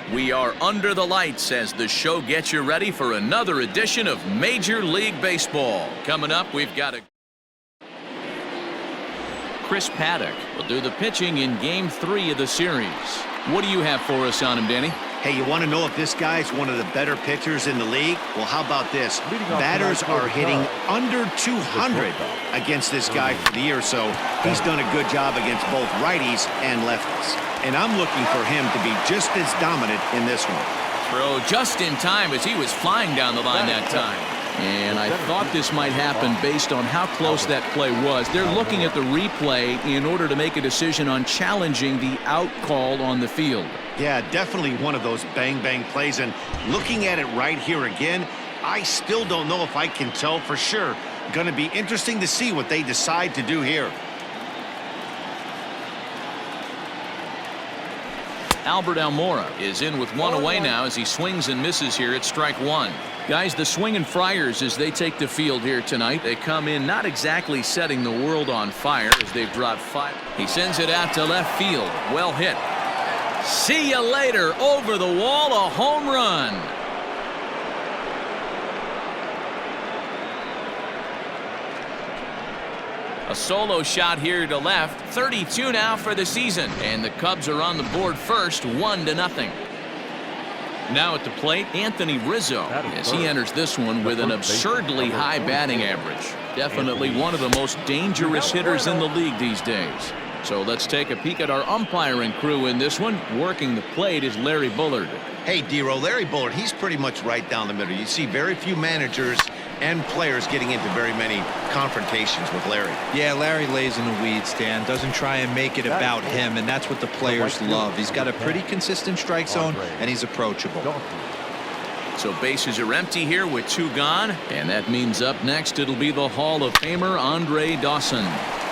We are under the lights as the show gets you ready for another edition of Major League Baseball. Coming up, we've got Chris Paddock will do the pitching in Game 3 of the series. What do you have for us on him, Danny? Hey, you want to know if this guy's one of the better pitchers in the league? Well, how about this? Batters are hitting under 200 against this guy for the year, so he's done a good job against both righties and lefties. And I'm looking for him to be just as dominant in this one. Throw just in time as he was flying down the line that time. And I thought this might happen based on how close that play was. They're looking at the replay in order to make a decision on challenging the out call on the field. Yeah, definitely one of those bang-bang plays. And looking at it right here again, I still don't know if I can tell for sure. Going to be interesting to see what they decide to do here. Albert Almora is in with one away now as he swings and misses here at strike one. Guys, the swinging Friars as they take the field here tonight. They come in not exactly setting the world on fire as they've dropped 5. He sends it out to left field. Well hit. See you later. Over the wall, a home run. A solo shot here to left. 32 now for the season. And the Cubs are on the board first, 1-0. Now at the plate, Anthony Rizzo as he enters this one with an absurdly high batting average. Definitely one of the most dangerous hitters in the league these days. So let's take a peek at our umpiring crew in this one. Working the plate is Larry Bullard. Hey, D-Row, Larry Bullard, he's pretty much right down the middle. You see very few managers and players getting into very many confrontations with Larry. Yeah, Larry lays in the weeds, Dan. Doesn't try and make it about him, and that's what the players love. He's got a pretty consistent strike zone, and he's approachable. So bases are empty here with 2 gone, and that means up next it'll be the Hall of Famer Andre Dawson.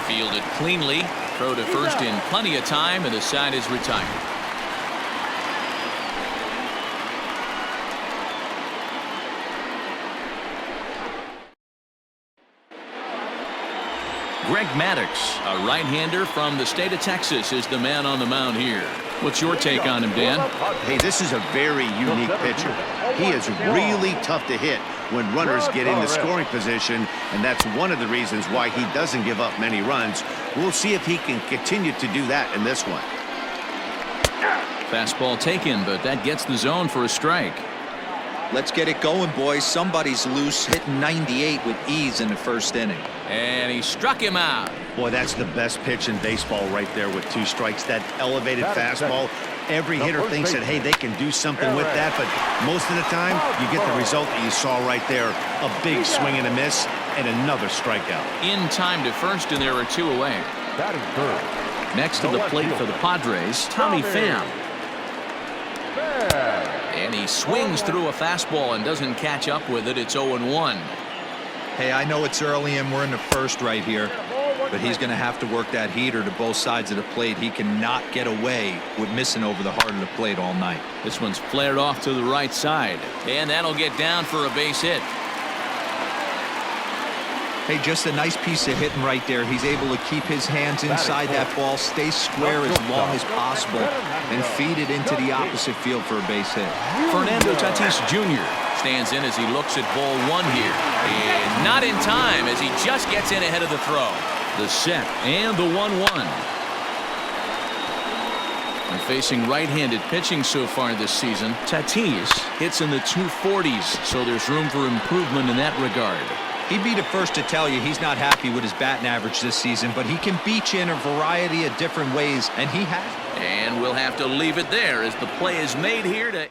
Fielded cleanly, throw to first in plenty of time, and the side is retired. Greg Maddox, a right-hander from the state of Texas, is the man on the mound here. What's your take on him, Dan? Hey, this is a very unique pitcher. He is really tough to hit when runners get into scoring position, and that's one of the reasons why he doesn't give up many runs. We'll see if he can continue to do that in this one. Fastball taken, but that gets the zone for a strike. Let's get it going, boys. Somebody's loose, hitting 98 with ease in the first inning. And he struck him out. Boy, that's the best pitch in baseball right there with 2 strikes. That elevated fastball. Every hitter thinks that, hey, they can do something with that, but most of the time you get the result that you saw right there. A big swing and a miss and another strikeout. In time to first, and there are 2 away. Next to the plate for the Padres, Tommy Pham. And he swings through a fastball and doesn't catch up with it. It's 0-1. Hey, I know it's early and we're in the first right here, but he's going to have to work that heater to both sides of the plate. He cannot get away with missing over the heart of the plate all night. This one's flared off to the right side, and that'll get down for a base hit. Hey, just a nice piece of hitting right there. He's able to keep his hands inside that ball, stay square as long as possible, and feed it into the opposite field for a base hit. Fernando Tatis Jr. stands in as he looks at ball 1 here. And not in time as he just gets in ahead of the throw. The set and the 1-1. And facing right-handed pitching so far this season, Tatis hits in the 240s, so there's room for improvement in that regard. He'd be the first to tell you he's not happy with his batting average this season, but he can beat you in a variety of different ways, and he has. And we'll have to leave it there as the play is made here to...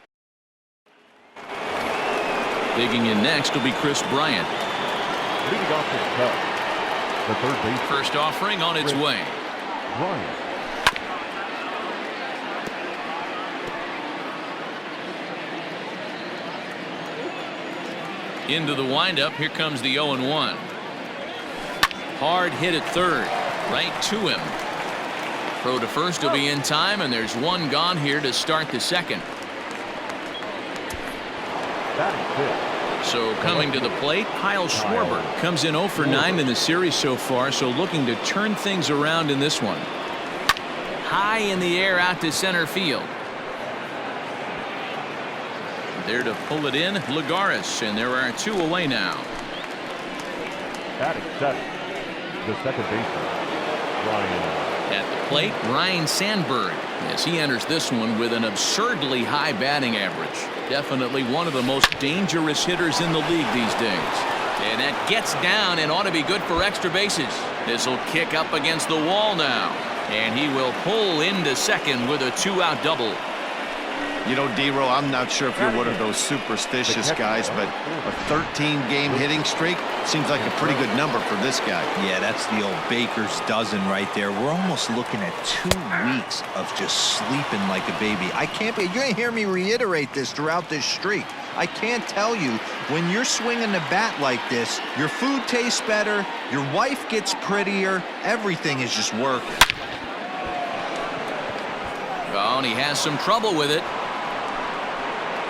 Digging in next will be Chris Bryant. Leading off the Cubs, the third base. First offering on its way. Bryant. Into the windup. Here comes the 0-1. Hard hit at third. Right to him. Throw to first will be in time, and there's 1 gone here to start the second. So coming to the plate, Kyle Schwarber comes in 0 for 9 in the series so far, so looking to turn things around in this one. High in the air out to center field. There to pull it in, Lagares, and there are 2 away now. Batting seven, the second baseman, Bryant. At the plate, Ryan Sandberg, as he enters this one with an absurdly high batting average. Definitely one of the most dangerous hitters in the league these days. And that gets down and ought to be good for extra bases. This will kick up against the wall now. And he will pull into second with a 2-out double. You know, D-Row, I'm not sure if you're one of those superstitious guys, but a 13-game hitting streak seems like a pretty good number for this guy. Yeah, that's the old baker's dozen right there. We're almost looking at 2 weeks of just sleeping like a baby. I can't be. You're going to hear me reiterate this throughout this streak. I can't tell you, when you're swinging the bat like this, your food tastes better, your wife gets prettier, everything is just working. Oh, and he has some trouble with it.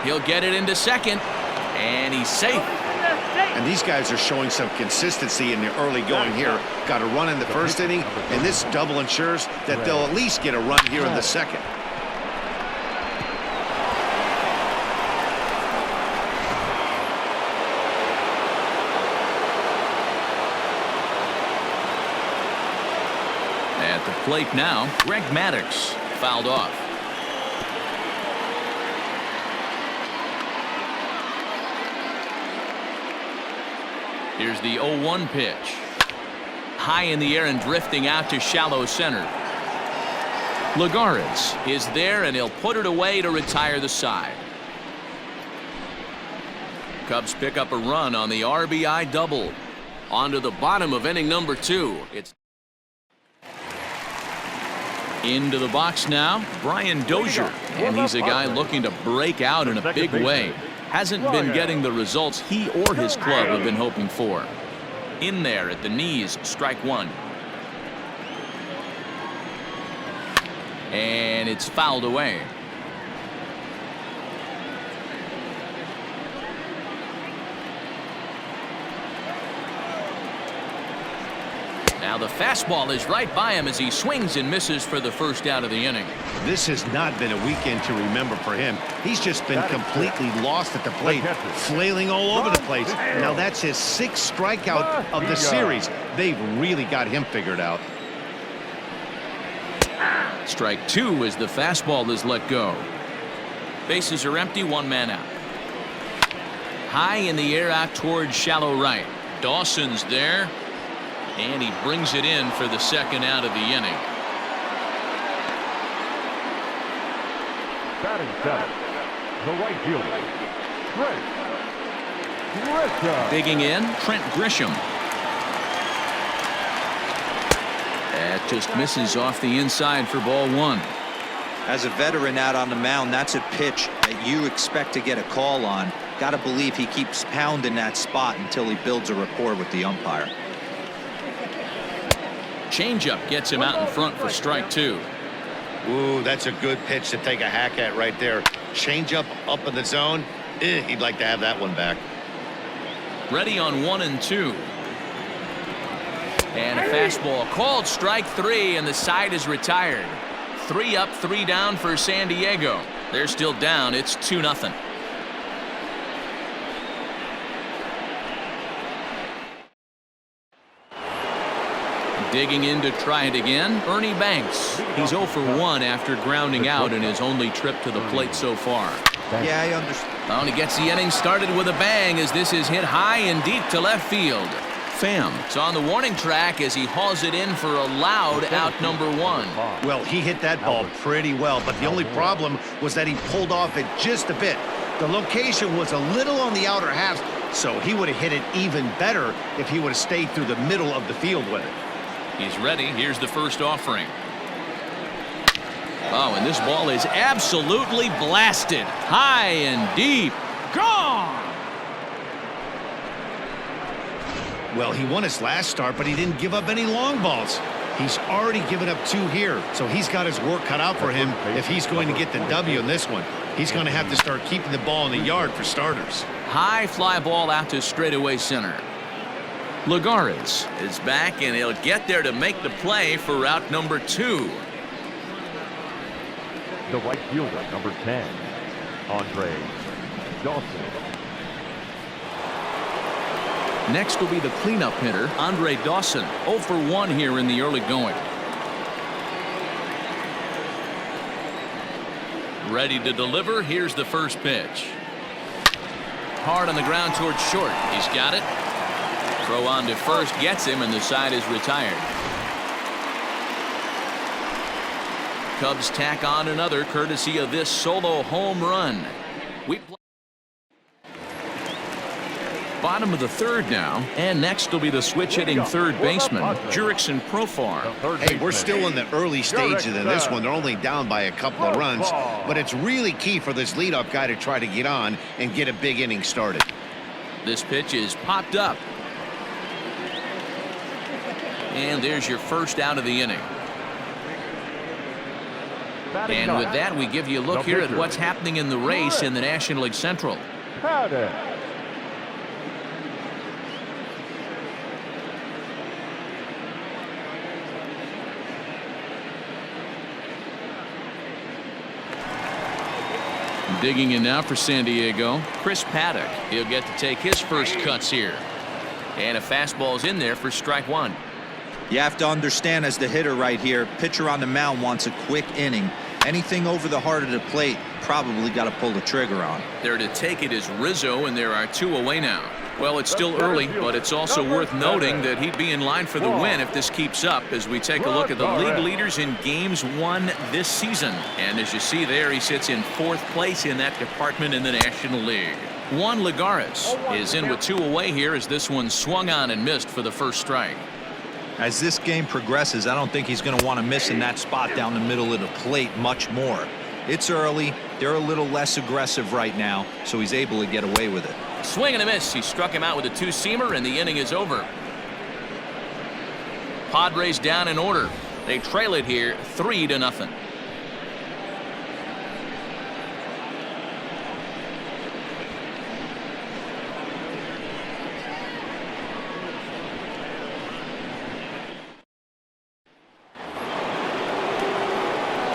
He'll get it into second, and he's safe. And these guys are showing some consistency in the early going here. Got a run in the first inning, and this double ensures that they'll at least get a run here in the second. At the plate now, Greg Maddox fouled off. Here's the 0-1 pitch. High in the air and drifting out to shallow center. Lagares is there, and he'll put it away to retire the side. Cubs pick up a run on the RBI double. On to the bottom of inning number 2. It's into the box now, Brian Dozier, and he's a guy looking to break out in a big way. Hasn't been getting the results he or his club have been hoping for. In there at the knees, strike 1. And it's fouled away. Now the fastball is right by him as he swings and misses for the first out of the inning. This has not been a weekend to remember for him. He's just been completely lost at the plate, flailing all over the place. Now that's his 6th strikeout of the series. They've really got him figured out. Strike 2 as the fastball is let go. Bases are empty, 1 man out. High in the air out towards shallow right. Dawson's there. And he brings it in for the 2nd out of the inning. Batting seven, the right fielder, Rizzo. Digging in, Trent Grisham. That just misses off the inside for ball 1. As a veteran out on the mound, that's a pitch that you expect to get a call on. Got to believe he keeps pounding that spot until he builds a rapport with the umpire. Changeup gets him out in front for strike 2. Ooh, that's a good pitch to take a hack at right there. Changeup up in the zone. He'd like to have that one back. Ready on 1 and 2. And a fastball called strike 3, and the side is retired. 3 up, 3 down for San Diego. They're still down. It's 2-0. Digging in to try it again, Ernie Banks. He's 0 for 1 after grounding out in his only trip to the plate so far. Yeah, I understand. Well, and he gets the inning started with a bang as this is hit high and deep to left field. Pham is on the warning track as he hauls it in for a loud out number 1. Well, he hit that ball pretty well, but the only problem was that he pulled off it just a bit. The location was a little on the outer half, so he would have hit it even better if he would have stayed through the middle of the field with it. He's ready. Here's the first offering. Oh, and this ball is absolutely blasted. High and deep. Gone! Well, he won his last start, but he didn't give up any long balls. He's already given up 2 here, so he's got his work cut out for him if he's going to get the W in this one. He's going to have to start keeping the ball in the yard for starters. High fly ball out to straightaway center. Lagares is back, and he'll get there to make the play for route number 2. The right fielder, number 10, Dawson. Next will be the cleanup hitter, Dawson. 0 for 1 here in the early going. Ready to deliver. Here's the first pitch. Hard on the ground towards short. He's got it. Throw on to first gets him, and the side is retired. Cubs tack on another courtesy of this solo home run. Bottom of the third now, and next will be the switch-hitting third baseman, Jurickson Profar. Hey, we're still in the early stages of this one. They're only down by a couple of runs, but it's really key for this leadoff guy to try to get on and get a big inning started. This pitch is popped up. And there's your first out of the inning. And with that, we give you a look here at what's happening in the race in the National League Central. Digging in now for San Diego, Chris Paddock. He'll get to take his first cuts here. And a fastball's in there for strike one. You have to understand, as the hitter right here, pitcher on the mound wants a quick inning. Anything over the heart of the plate, probably got to pull the trigger on. There to take it is Rizzo, and there are 2 away now. Well, it's still early, but it's also worth noting that he'd be in line for the win if this keeps up as we take a look at the league leaders in games won this season. And as you see there, he sits in 4th place in that department in the National League. Juan Lagares is in with 2 away here as this one swung on and missed for the first strike. As this game progresses, I don't think he's going to want to miss in that spot down the middle of the plate much more. It's early. They're a little less aggressive right now, so he's able to get away with it. Swing and a miss. He struck him out with a 2-seamer, and the inning is over. Padres down in order. They trail it here 3-0.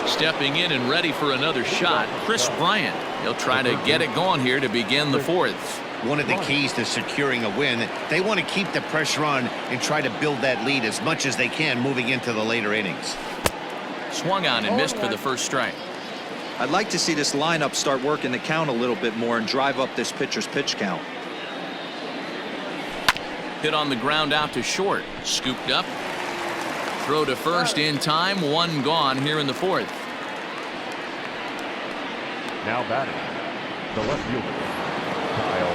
Stepping in and ready for another shot, Chris Bryant. He'll try to get it going here to begin the 4th. One of the keys to securing a win, they want to keep the pressure on and try to build that lead as much as they can moving into the later innings. Swung on and missed for the first strike. I'd like to see this lineup start working the count a little bit more and drive up this pitcher's pitch count. Hit on the ground out to short. Scooped up. Throw to first in time. 1 gone here in the 4th. Now batting, the left fielder, Kyle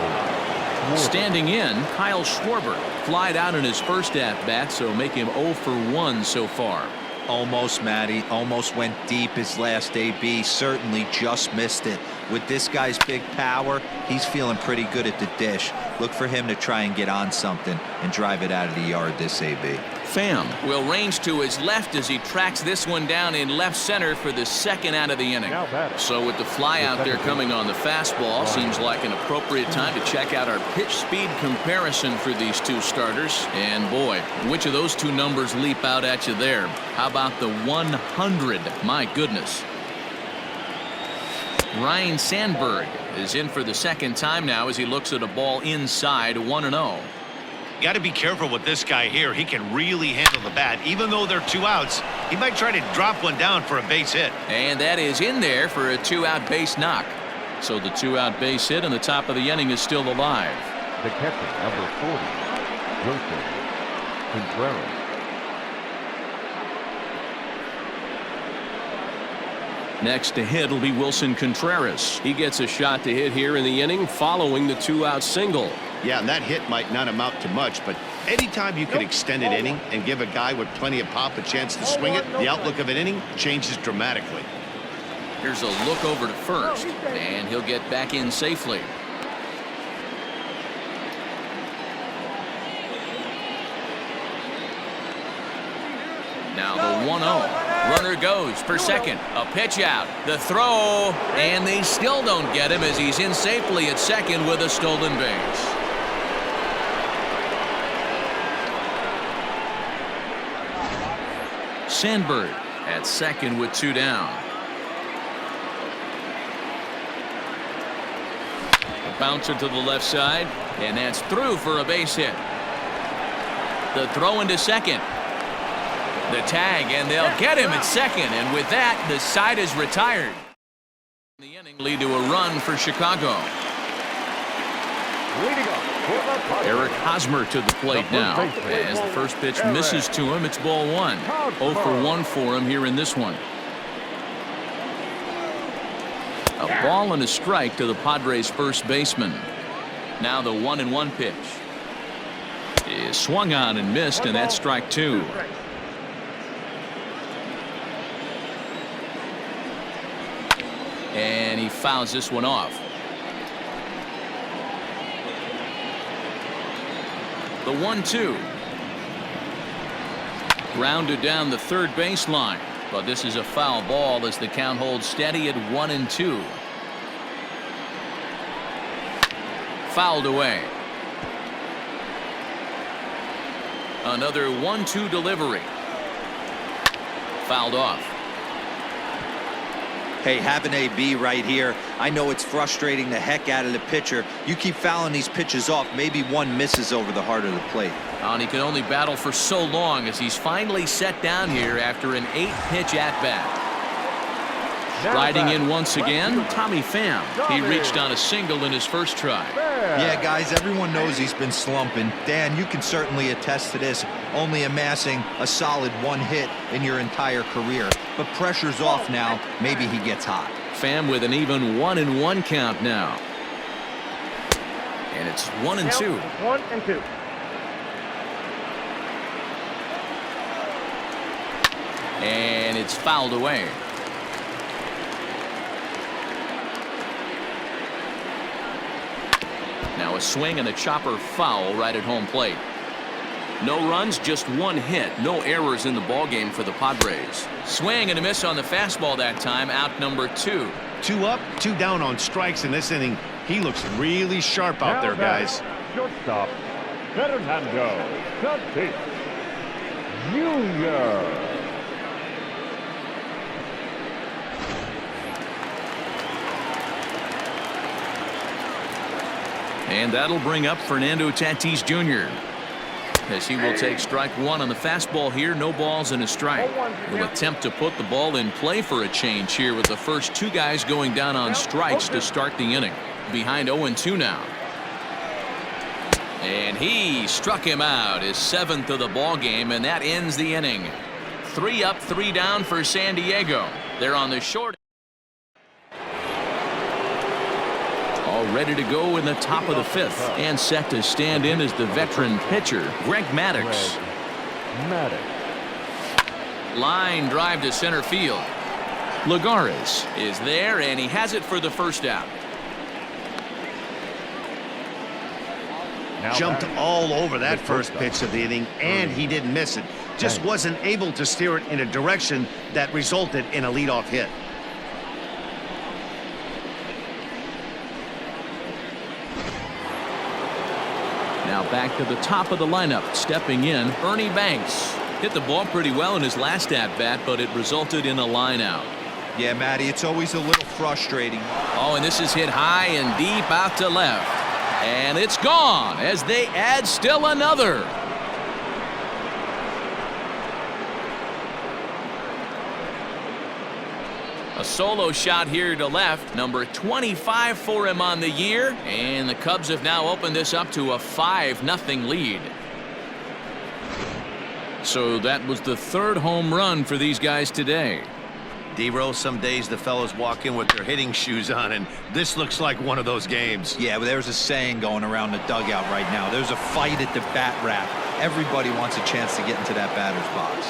Schwarber. Standing in, Kyle Schwarber. Flied out in his first at-bat, so make him 0 for 1 so far. Almost, Matty. Almost went deep his last AB. Certainly just missed it. With this guy's big power, he's feeling pretty good at the dish. Look for him to try and get on something and drive it out of the yard this AB. Pham will range to his left as he tracks this one down in left center for the 2nd out of the inning. So with the fly out there coming on the fastball, seems like an appropriate time to check out our pitch speed comparison for these 2 starters. And boy, which of those 2 numbers leap out at you there? How about the 100? My goodness. Ryan Sandberg is in for the 2nd time now as he looks at a ball inside 1-0. Got to be careful with this guy here. He can really handle the bat. Even though they're 2 outs, he might try to drop one down for a base hit. And that is in there for a 2-out base knock. So the 2-out base hit and the top of the inning is still alive. The catcher, number 40, Joseph Contreras. Next to hit will be Wilson Contreras. He gets a shot to hit here in the inning following the 2-out single. Yeah, and that hit might not amount to much, but anytime you can extend an inning and give a guy with plenty of pop a chance to swing it, the outlook of an inning changes dramatically. Here's a look over to first, and he'll get back in safely. Now the 1-0. Runner goes for second. A pitch out. The throw. And they still don't get him as he's in safely at second with a stolen base. Sandberg at second with 2 down. Bouncer to the left side, and that's through for a base hit. The throw into second. The tag, and they'll get him at second, and with that, the side is retired. The inning lead to a run for Chicago. Eric Hosmer to the plate now. As the first pitch misses to him, it's ball one. 0 for 1 for him here in this one. A ball and a strike to the Padres' first baseman. Now the 1-1 pitch is swung on and missed, and that's strike two. And he fouls this one off. The 1-2. Grounded down the third baseline, but this is a foul ball as the count holds steady at 1-2. Fouled away. Another 1-2 delivery. Fouled off. Hey, have an AB right here. I know it's frustrating the heck out of the pitcher. You keep fouling these pitches off, maybe one misses over the heart of the plate. And he can only battle for so long as he's finally set down here after an 8-pitch at-bat. Riding in once again, Tommy Pham. He reached on a single in his first try. Yeah, guys, everyone knows he's been slumping. Dan, you can certainly attest to this, only amassing a solid 1 hit in your entire career. But pressure's off now. Maybe he gets hot. Pham with an even 1-1 count now. And it's 1-2. 1-2. And it's fouled away. Now a swing and a chopper foul right at home plate. No runs, just 1 hit. No errors in the ballgame for the Padres. Swing and a miss on the fastball that time. Out number 2. 2 up, 2 down on strikes in this inning. He looks really sharp out there, guys. Shortstop, Fernando Tatis Jr. And that'll bring up Fernando Tatis Jr. as he will take strike 1 on the fastball here. No balls and a strike. Will attempt to put the ball in play for a change here with the first 2 guys going down on strikes to start the inning. Behind 0-2 now. And he struck him out, his 7th of the ball game, and that ends the inning. 3 up, 3 down for San Diego. They're on the short. All ready to go in the top of the 5th, and set to stand in as the veteran pitcher, Greg Maddox. Line drive to center field. Lagares is there, and he has it for the first out. Jumped all over that first pitch of the inning, and he didn't miss it. Just wasn't able to steer it in a direction that resulted in a leadoff hit. Now back to the top of the lineup. Stepping in, Ernie Banks. Hit the ball pretty well in his last at-bat, but it resulted in a line out. Yeah, Matty, it's always a little frustrating. Oh, and this is hit high and deep out to left. And it's gone as they add still another. A solo shot here to left. Number 25 for him on the year. And the Cubs have now opened this up to a 5-0 lead. So that was the 3rd home run for these guys today. D-Rose, some days the fellas walk in with their hitting shoes on, and this looks like one of those games. Yeah, but there's a saying going around the dugout right now. There's a fight at the bat rack. Everybody wants a chance to get into that batter's box.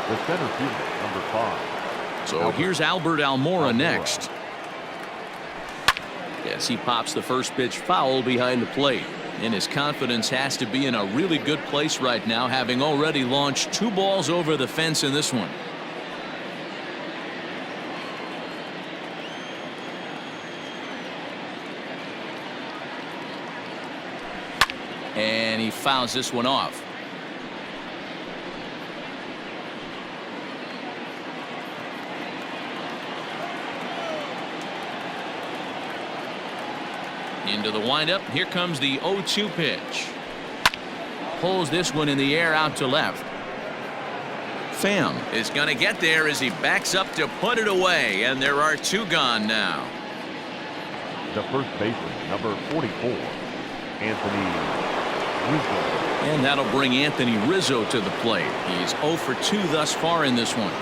The center fielder, number 5. So here's Albert Almora next. Yes, he pops the first pitch foul behind the plate. And his confidence has to be in a really good place right now, having already launched 2 balls over the fence in this one. And he fouls this one off. Into the windup. Here comes the 0-2 pitch. Pulls this one in the air out to left. Pham is going to get there as he backs up to put it away, and there are 2 gone now. The first baseman, number 44, Anthony Rizzo. And that'll bring Anthony Rizzo to the plate. He's 0 for 2 thus far in this one.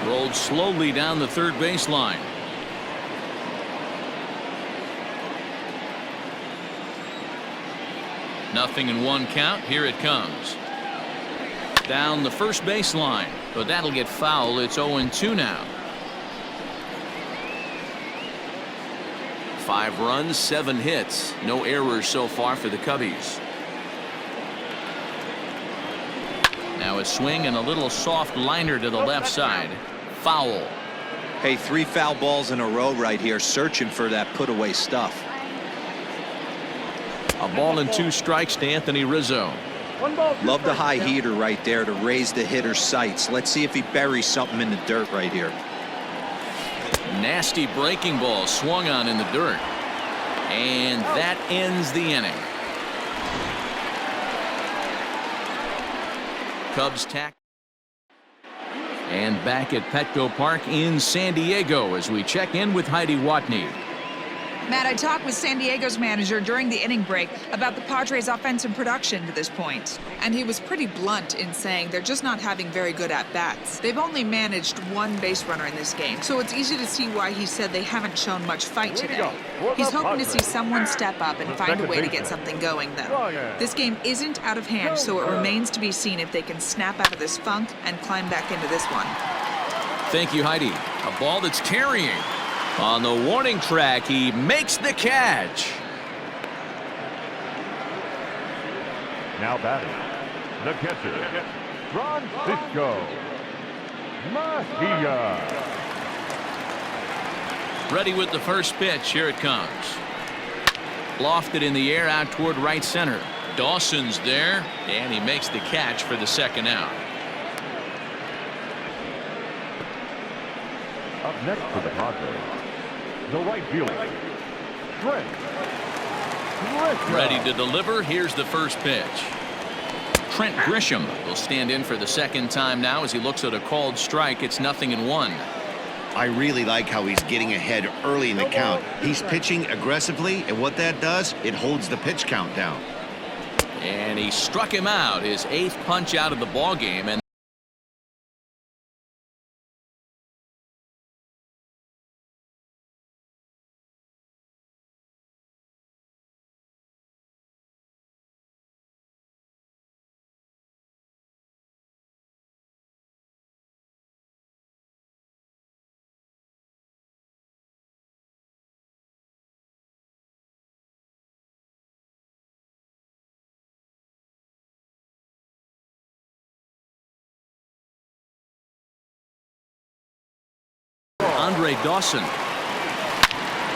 Rolled slowly down the third baseline. Nothing in 1 count. Here it comes. Down the first baseline, but that'll get foul. It's 0-2 now. 5 runs, 7 hits. No errors so far for the Cubbies. Now a swing and a little soft liner to the left side. Foul. Hey, 3 foul balls in a row right here, searching for that put away stuff. A ball and 2 strikes to Anthony Rizzo. Love the high heater right there to raise the hitter's sights. Let's see if he buries something in the dirt right here. Nasty breaking ball swung on in the dirt. And that ends the inning. Cubs tack. And back at Petco Park in San Diego as we check in with Heidi Watney. Matt, I talked with San Diego's manager during the inning break about the Padres' offensive production to this point. And he was pretty blunt in saying they're just not having very good at-bats. They've only managed 1 base runner in this game, so it's easy to see why he said they haven't shown much fight today. He's hoping to see someone step up and find a way to get something going, though. This game isn't out of hand, so it remains to be seen if they can snap out of this funk and climb back into this one. Thank you, Heidi. A ball that's carrying. On the warning track, he makes the catch. Now batting, the catcher, Francisco Mejia. Ready with the first pitch. Here it comes. Lofted in the air out toward right center. Dawson's there, and he makes the catch for the 2nd out. Up next for the Padres, the right fielder, Rizzo. Ready to deliver. Here's the first pitch. Trent Grisham will stand in for the 2nd time now as he looks at a called strike. It's 0-1. I really like how he's getting ahead early in the count. He's pitching aggressively, and what that does, it holds the pitch count down. And he struck him out, his 8th punch out of the ball game. And Dawson.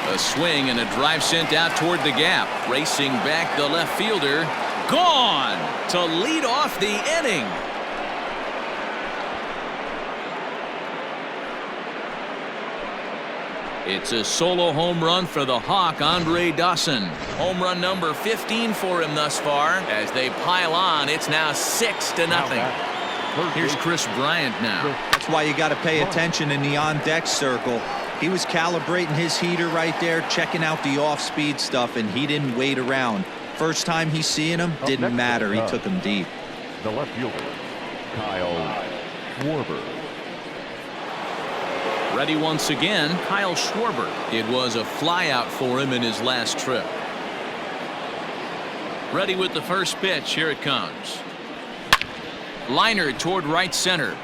A swing and a drive sent out toward the gap. Racing back the left fielder. Gone to lead off the inning. It's a solo home run for the Hawk, Dawson. Home run number 15 for him thus far. As they pile on, it's now 6-0. Here's Chris Bryant now. That's why you got to pay attention in the on-deck circle. He was calibrating his heater right there, checking out the off-speed stuff, and he didn't wait around. First time he's seeing him, didn't matter. He took him deep. The left fielder, Schwarber. Ready once again, Kyle Schwarber. It was a flyout for him in his last trip. Ready with the first pitch. Here it comes. Liner toward right center.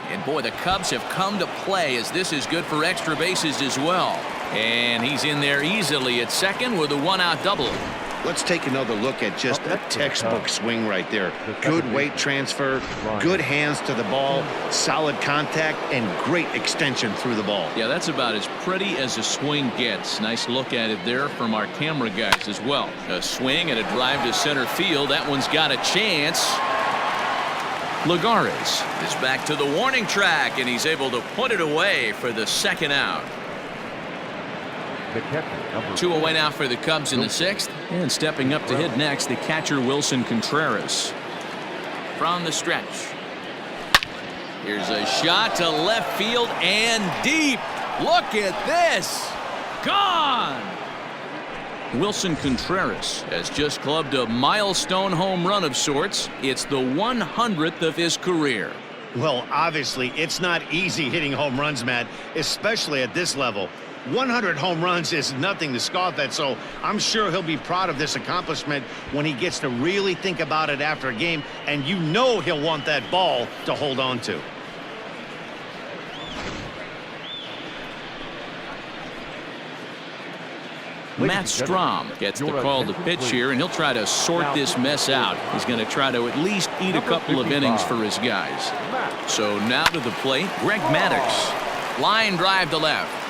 And boy, the Cubs have come to play as this is good for extra bases as well. And he's in there easily at second with a 1-out double. Let's take another look at just a textbook swing right there. Good weight transfer, good hands to the ball, solid contact, and great extension through the ball. Yeah, that's about as pretty as a swing gets. Nice look at it there from our camera guys as well. A swing and a drive to center field. That one's got a chance. Lagares is back to the warning track, and he's able to put it away for the 2nd out. The catcher, number 2 away now for the Cubs in the 6th. And stepping up to hit next, the catcher Wilson Contreras. From the stretch. Here's a shot to left field and deep. Look at this. Gone. Wilson Contreras has just clubbed a milestone home run of sorts. It's the 100th of his career. Well, obviously, it's not easy hitting home runs, Matt, especially at this level. 100 home runs is nothing to scoff at, so I'm sure he'll be proud of this accomplishment when he gets to really think about it after a game, and you know he'll want that ball to hold on to. Matt Strom gets the call to pitch here, and he'll try to sort this mess out. He's going to try to at least eat a couple of innings for his guys. So now to the plate, Greg Maddox. Line drive to left.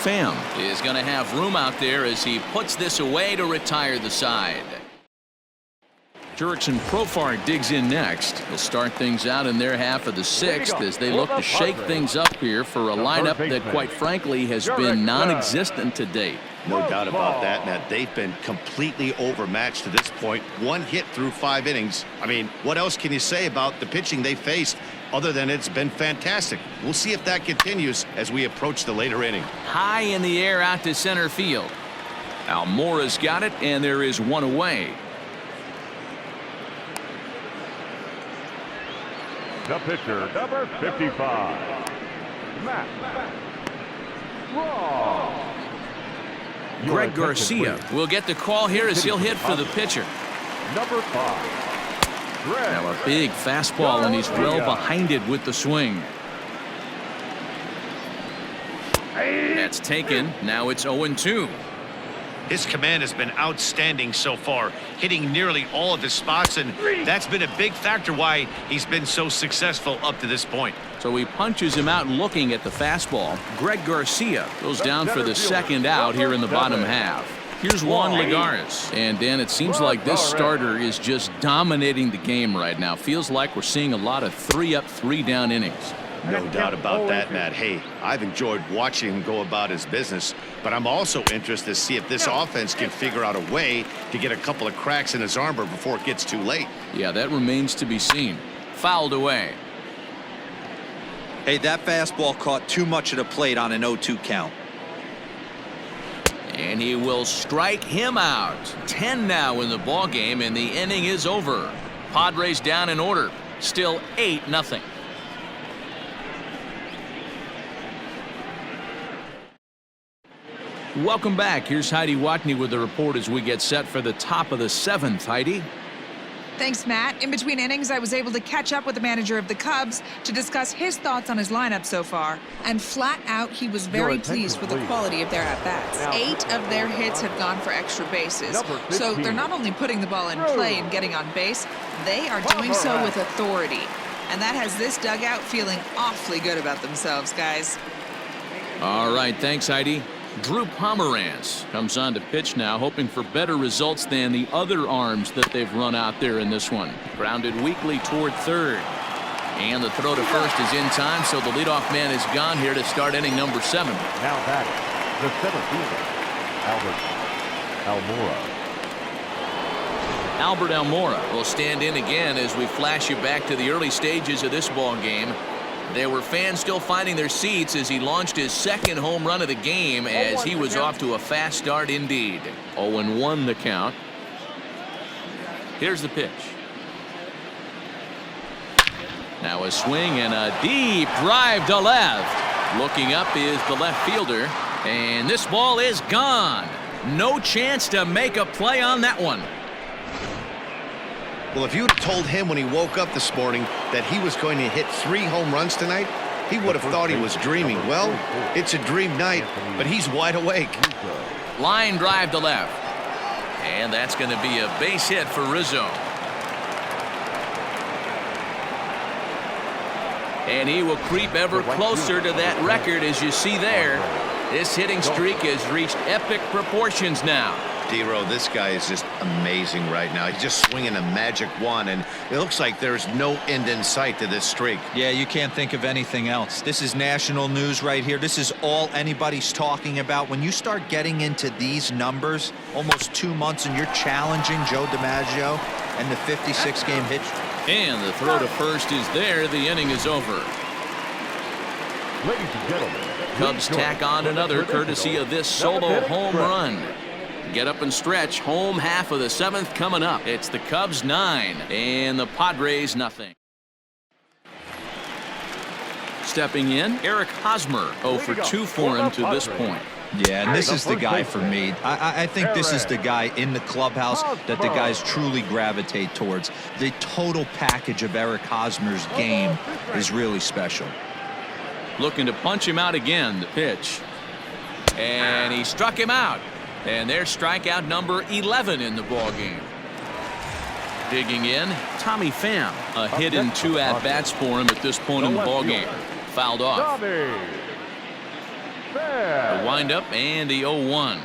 Pham is going to have room out there as he puts this away to retire the side. Jurickson Profar digs in next. He'll start things out in their half of the 6th as they look to shake things up here for a lineup that, quite frankly, has been non-existent to date. No doubt about that, Matt. They've been completely overmatched to this point. 1 hit through 5 innings. I mean, what else can you say about the pitching they faced other than it's been fantastic? We'll see if that continues as we approach the later inning. High in the air out to center field. Almora's got it, and there is 1 away. The pitcher, number 55, Matt. Greg Garcia will get the call here as he'll hit for the pitcher. Number 5. Now a big fastball, and he's well behind it with the swing. That's taken. Now it's 0-2. His command has been outstanding so far, hitting nearly all of his spots, and that's been a big factor why he's been so successful up to this point. So he punches him out looking at the fastball. Greg Garcia goes down for the second out here in the bottom half. Here's Juan Lagares. And Dan, it seems like this starter is just dominating the game right now. Feels like we're seeing a lot of 3-up, 3-down innings. No doubt about that, Matt. Hey, I've enjoyed watching him go about his business, but I'm also interested to see if this offense can figure out a way to get a couple of cracks in his armor before it gets too late. Yeah, that remains to be seen. Fouled away. Hey, that fastball caught too much of the plate on an 0-2 count. And he will strike him out. 10 now in the ball game, and the inning is over. Padres down in order. Still 8-0. Welcome back. Here's Heidi Watney with the report as we get set for the top of the 7th. Heidi. Thanks, Matt. In between innings, I was able to catch up with the manager of the Cubs to discuss his thoughts on his lineup so far. And flat out, he was very pleased with the quality of their at-bats. 8 of their hits have gone for extra bases. So they're not only putting the ball in play and getting on base, they are doing so with authority. And that has this dugout feeling awfully good about themselves, guys. All right, thanks, Heidi. Drew Pomeranz comes on to pitch now, hoping for better results than the other arms that they've run out there in this one. Grounded weakly toward third. And the throw to first is in time, so the leadoff man is gone here to start inning number 7. Now batting, the 7th fielder, Albert Almora will stand in again as we flash you back to the early stages of this ball game. There were fans still finding their seats as he launched his 2nd home run of the game as he was off to a fast start indeed. 0-1 the count. Here's the pitch. Now a swing and a deep drive to left. Looking up is the left fielder, and this ball is gone. No chance to make a play on that one. Well, if you had told him when he woke up this morning that he was going to hit 3 home runs tonight, he would have thought he was dreaming. Well, it's a dream night, but he's wide awake. Line drive to left. And that's going to be a base hit for Rizzo. And he will creep ever closer to that record, as you see there. This hitting streak has reached epic proportions now. D-Row, this guy is just amazing right now. He's just swinging a magic wand, and it looks like there's no end in sight to this streak. Yeah, you can't think of anything else. This is national news right here. This is all anybody's talking about. When you start getting into these numbers, almost 2 months, and you're challenging Joe DiMaggio and the 56-game hit. And the throw to first is there. The inning is over. Ladies and gentlemen, Cubs tack on another courtesy of this solo home run. Get up and stretch. Home half of the 7th coming up. It's the Cubs 9 and the Padres nothing. Stepping in, Eric Hosmer, 0 for 2 for him to this point. Yeah, and this is the guy for me. I think this is the guy in the clubhouse that the guys truly gravitate towards. The total package of Eric Hosmer's game is really special. Looking to punch him out again. The pitch. And he struck him out. And there's strikeout number 11 in the ballgame. Digging in, Tommy Pham. A hit and 2 at-bats for him at this point in the ballgame. Fouled off. The windup and the 0-1.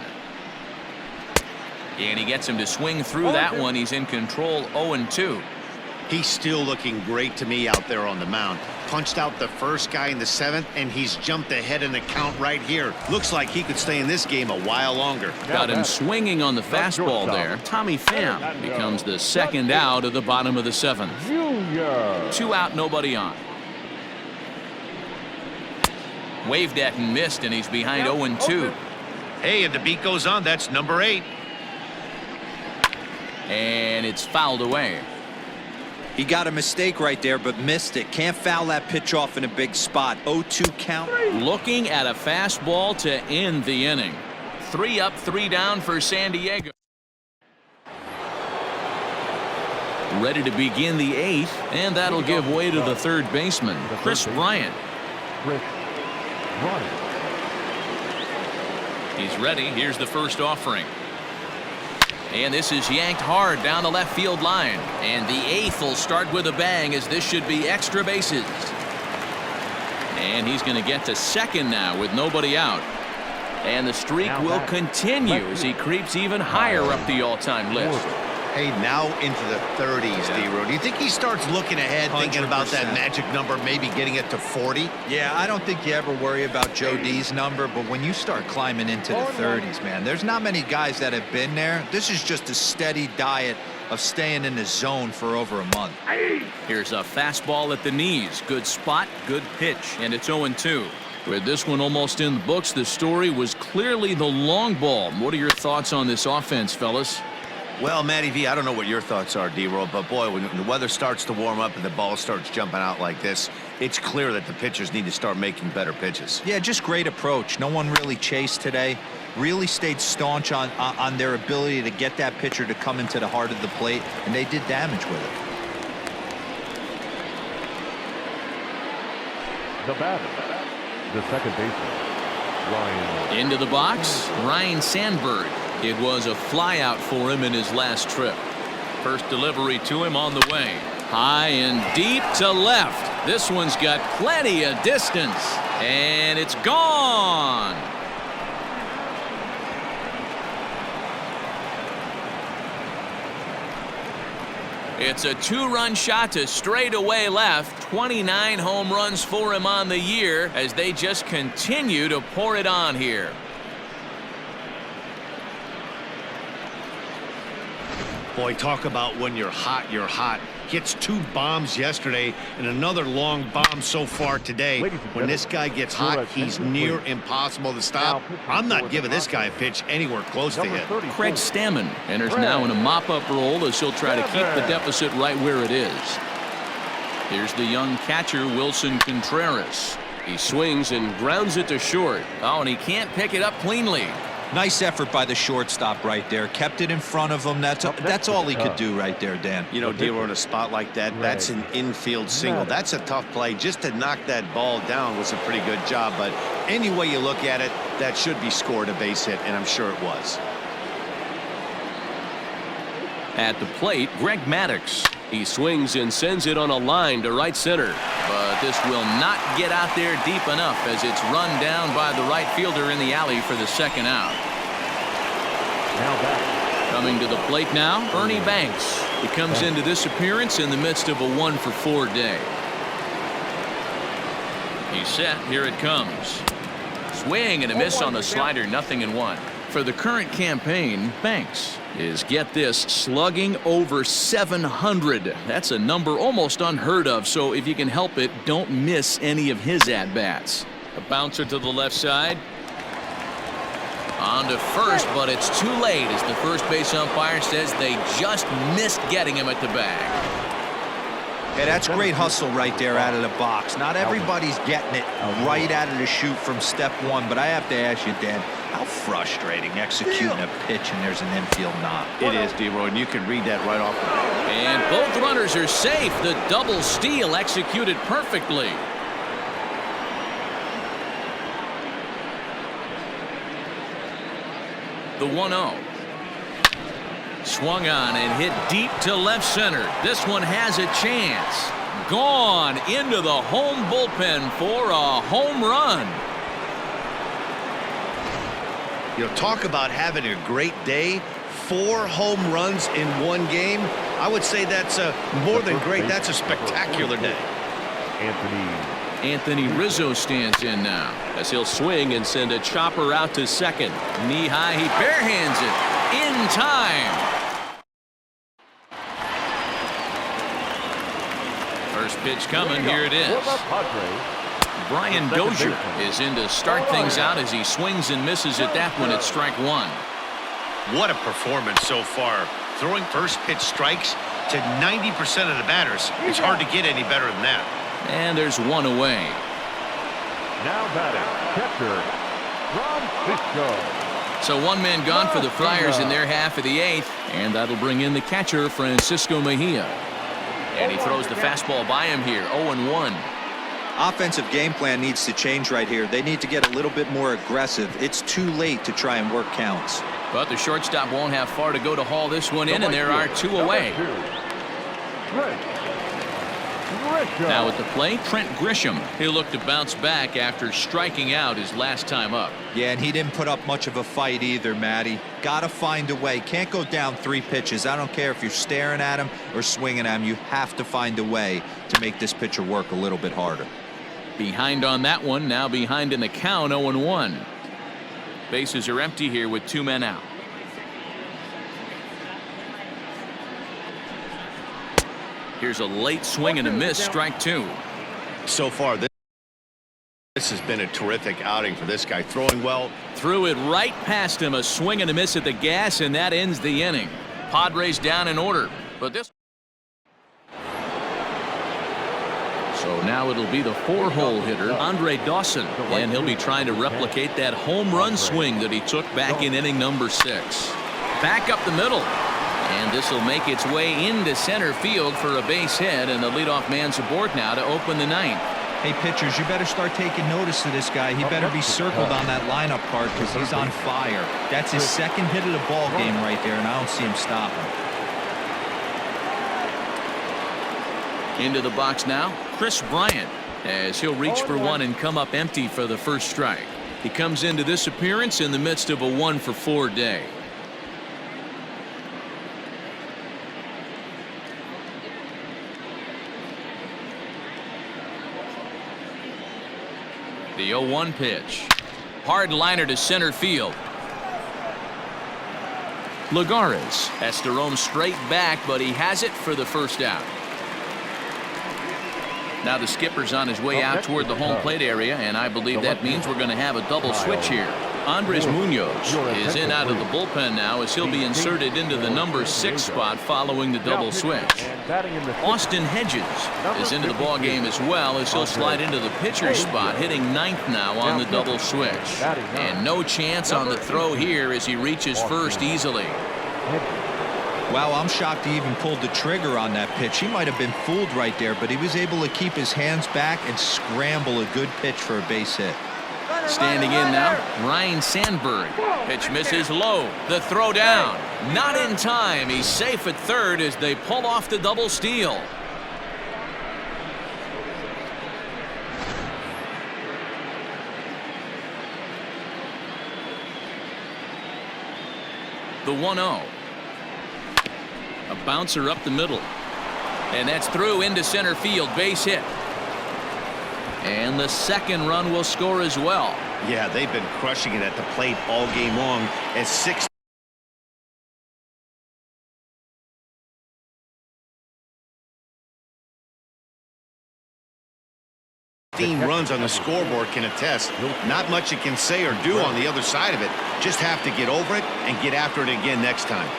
And he gets him to swing through that one. He's in control 0-2. He's still looking great to me out there on the mound. Punched out the first guy in the 7th, and he's jumped ahead in the count right here. Looks like he could stay in this game a while longer. Got him swinging on the fastball there. Tommy Pham becomes the second out of the bottom of the 7th. 2 out, nobody on. Waved at and missed, and he's behind 0-2. Hey, and the beat goes on. That's number 8. And it's fouled away. He got a mistake right there, but missed it. Can't foul that pitch off in a big spot. 0-2 count. Looking at a fastball to end the inning. 3 up, 3 down for San Diego. Ready to begin the 8th, and that'll give way to the third baseman, Chris Bryant. He's ready. Here's the first offering. And this is yanked hard down the left field line. And the 8th will start with a bang, as this should be extra bases. And he's going to get to second now with nobody out. And the streak will continue as he creeps even higher up the all-time list. Hey, now into the 30s, D-Row. Do you think he starts looking ahead, thinking about that magic number, maybe getting it to 40? Yeah, I don't think you ever worry about Joe D's number, but when you start climbing into the 30s, man, there's not many guys that have been there. This is just a steady diet of staying in the zone for over a month. Here's a fastball at the knees. Good spot, good pitch, and it's 0-2. With this one almost in the books, the story was clearly the long ball. What are your thoughts on this offense, fellas? Well, Matty V, I don't know what your thoughts are, D-Roll, but boy, when the weather starts to warm up and the ball starts jumping out like this, it's clear that the pitchers need to start making better pitches. Yeah, just great approach. No one really chased today. Really stayed staunch on their ability to get that pitcher to come into the heart of the plate, and they did damage with it. The batter, the second baseman, Ryan. Into the box, Ryan Sandberg. It was a flyout for him in his last trip. First delivery to him on the way. High and deep to left. This one's got plenty of distance. And it's gone. It's a 2-run shot to straightaway left. 29 home runs for him on the year as they just continue to pour it on here. Boy, talk about when you're hot, you're hot. Hits 2 bombs yesterday and another long bomb so far today. When this guy gets hot, he's near impossible to stop. I'm not giving this guy a pitch anywhere close to hit. Craig Stammen enters now in a mop-up role as he'll try to keep the deficit right where it is. Here's the young catcher, Wilson Contreras. He swings and grounds it to short. Oh, and he can't pick it up cleanly. Nice effort by the shortstop right there. Kept it in front of him. That's all he could do right there, Dan. You know, D-Row, in a spot like that, that's an infield single. That's a tough play. Just to knock that ball down was a pretty good job. But any way you look at it, that should be scored a base hit, and I'm sure it was. At the plate, Greg Maddox. He swings and sends it on a line to right center. But this will not get out there deep enough as it's run down by the right fielder in the alley for the second out. Now back. Coming to the plate now, Ernie Banks. He comes into this appearance in the midst of a 1-for-4 day. He's set. Here it comes. Swing and a miss on the slider. 0-1. For the current campaign, Banks is, get this, slugging over 700. That's a number almost unheard of, so if you can help it, don't miss any of his at-bats. A bouncer to the left side. On to first, but it's too late as the first base umpire says they just missed getting him at the bag. Yeah, that's great hustle right there out of the box. Not everybody's getting it right out of the chute from step one, but I have to ask you, Dan, how frustrating executing a pitch and there's an infield knock. It is, D-Roy, and you can read that right off. And both runners are safe. The double steal executed perfectly. The 1-0. Swung on and hit deep to left center. This one has a chance. Gone into the home bullpen for a home run. You know, talk about having a great day. 4 home runs in one game. I would say that's more than great. That's a spectacular day. Anthony Rizzo stands in now as he'll swing and send a chopper out to second. Knee high, he barehands it in time. First pitch coming. Here it is. Bryant Dozier is in to start things out as he swings and misses at that one at strike 1. What a performance so far. Throwing first pitch strikes to 90% of the batters. It's hard to get any better than that. And there's one away. Now batting, catcher, Francisco. So one man gone for the Flyers in their half of the 8th, and that'll bring in the catcher, Francisco Mejia. And he throws the fastball by him here, 0-1. Offensive game plan needs to change right here. They need to get a little bit more aggressive. It's too late to try and work counts. But the shortstop won't have far to go to haul this one in, and there are 2 away. Now at the plate, Trent Grisham. He'll look to bounce back after striking out his last time up. Yeah, and he didn't put up much of a fight either, Matty. Gotta find a way. Can't go down 3 pitches. I don't care if you're staring at him or swinging at him. You have to find a way to make this pitcher work a little bit harder. Behind on that one, now behind in the count, 0-1. Bases are empty here with 2 men out. Here's a late swing and a miss, strike 2. So far, this has been a terrific outing for this guy. Throwing well. Threw it right past him, a swing and a miss at the gas, and that ends the inning. Padres down in order, but this. So now it'll be the 4-hole hitter, Dawson, and he'll be trying to replicate that home run swing that he took back in inning number 6. Back up the middle. And this will make its way into center field for a base hit, and the leadoff man's aboard now to open the 9th. Hey, pitchers, you better start taking notice of this guy. He better be circled on that lineup card because he's on fire. That's his 2nd hit of the ball game right there, and I don't see him stopping. Into the box now, Chris Bryant, as he'll reach for one and come up empty for the first strike. He comes into this appearance in the midst of a 1-for-4 day. The 0-1 pitch. Hard liner to center field. Lagares has to roam straight back, but he has it for the first out. Now the skipper's on his way out toward the home plate area, and I believe that means we're going to have a double switch here. Andres Munoz is in out of the bullpen now as he'll be inserted into the number 6 spot following the double switch. Austin Hedges is into the ball game as well as he'll slide into the pitcher's spot, hitting 9th now on the double switch. And no chance on the throw here as he reaches first easily. Wow, I'm shocked he even pulled the trigger on that pitch. He might have been fooled right there, but he was able to keep his hands back and scramble a good pitch for a base hit. Standing in now, Ryan Sandberg. Pitch misses low. The throw down. Not in time. He's safe at third as they pull off the double steal. The 1-0. A bouncer up the middle. And that's through into center field. Base hit. And the second run will score as well. Yeah, they've been crushing it at the plate all game long as 16 runs on the scoreboard can attest. Not much you can say or do on the other side of it. Just have to get over it and get after it again next time.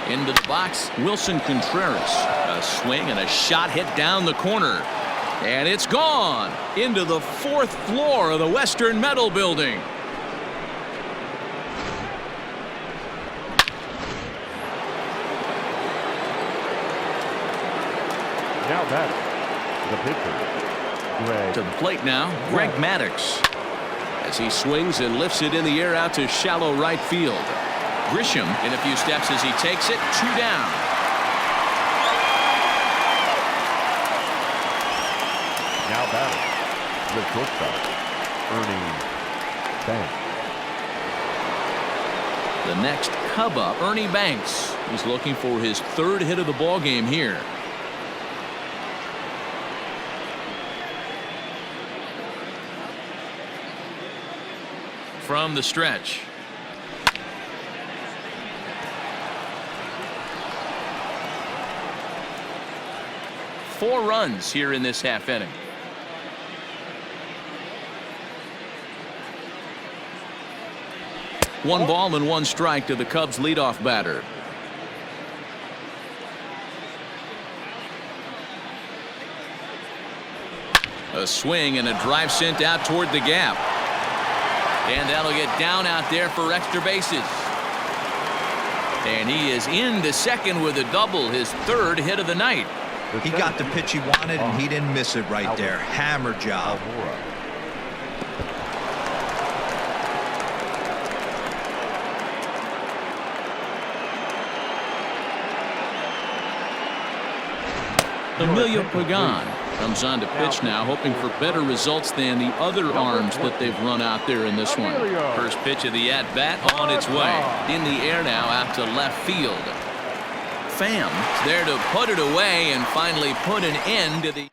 Into the box, Wilson Contreras. A swing and a shot hit down the corner. And it's gone into the 4th floor of the Western Metal Building. Now Maddox, the pitcher. To the plate now, Greg Maddox. As he swings and lifts it in the air out to shallow right field. Grisham in a few steps as he takes it. 2 down. Now batting, the shortstop, Ernie Banks. The next Cub up, Ernie Banks. He's looking for his 3rd hit of the ball game here. From the stretch. Four runs here in this half inning. One ball and 1 strike to the Cubs leadoff batter. A swing and a drive sent out toward the gap. And that'll get down out there for extra bases. And he is into second with a double, his 3rd hit of the night. He got the pitch he wanted, and he didn't miss it right there. Hammer job. Emilio Pagan comes on to pitch now, hoping for better results than the other arms that they've run out there in this one. First pitch of the at-bat on its way. In the air now out to left field. Pham there to put it away and finally put an end to the...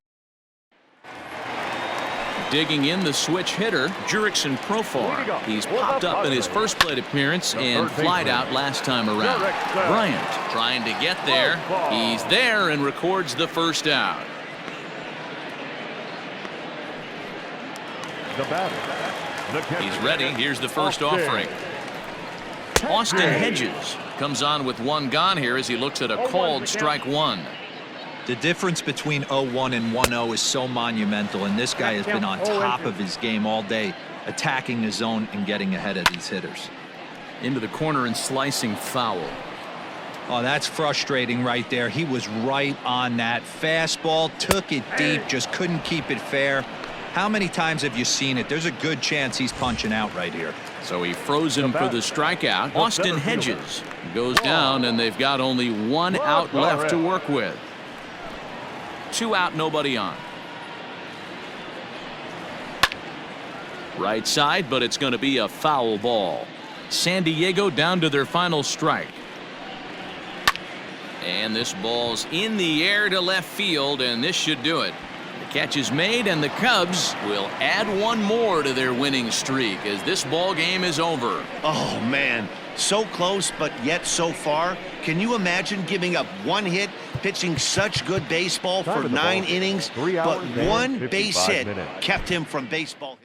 Digging in the switch hitter, Jurickson Profar. He's popped up in his first plate appearance and flied out last time around. Bryant trying to get there. He's there and records the first out. He's ready. Here's the first offering. Austin Hedges comes on with 1 gone here as he looks at a called strike 1. The difference between 0-1 and 1-0 is so monumental, and this guy has been on top of his game all day, attacking the zone and getting ahead of these hitters. Into the corner and slicing foul. Oh, that's frustrating right there. He was right on that. Fastball, took it deep, just couldn't keep it fair. How many times have you seen it? There's a good chance he's punching out right here. So he froze him for the strikeout. Austin Hedges goes down, and they've got only 1 out left to work with. 2 out, nobody on. Right side, but it's going to be a foul ball. San Diego down to their final strike. And this ball's in the air to left field, and this should do it. The catch is made, and the Cubs will add 1 more to their winning streak as this ball game is over. Oh, man. So close, but yet so far. Can you imagine giving up 1 hit, pitching such good baseball for 9 innings, but 1 base hit kept him from baseball?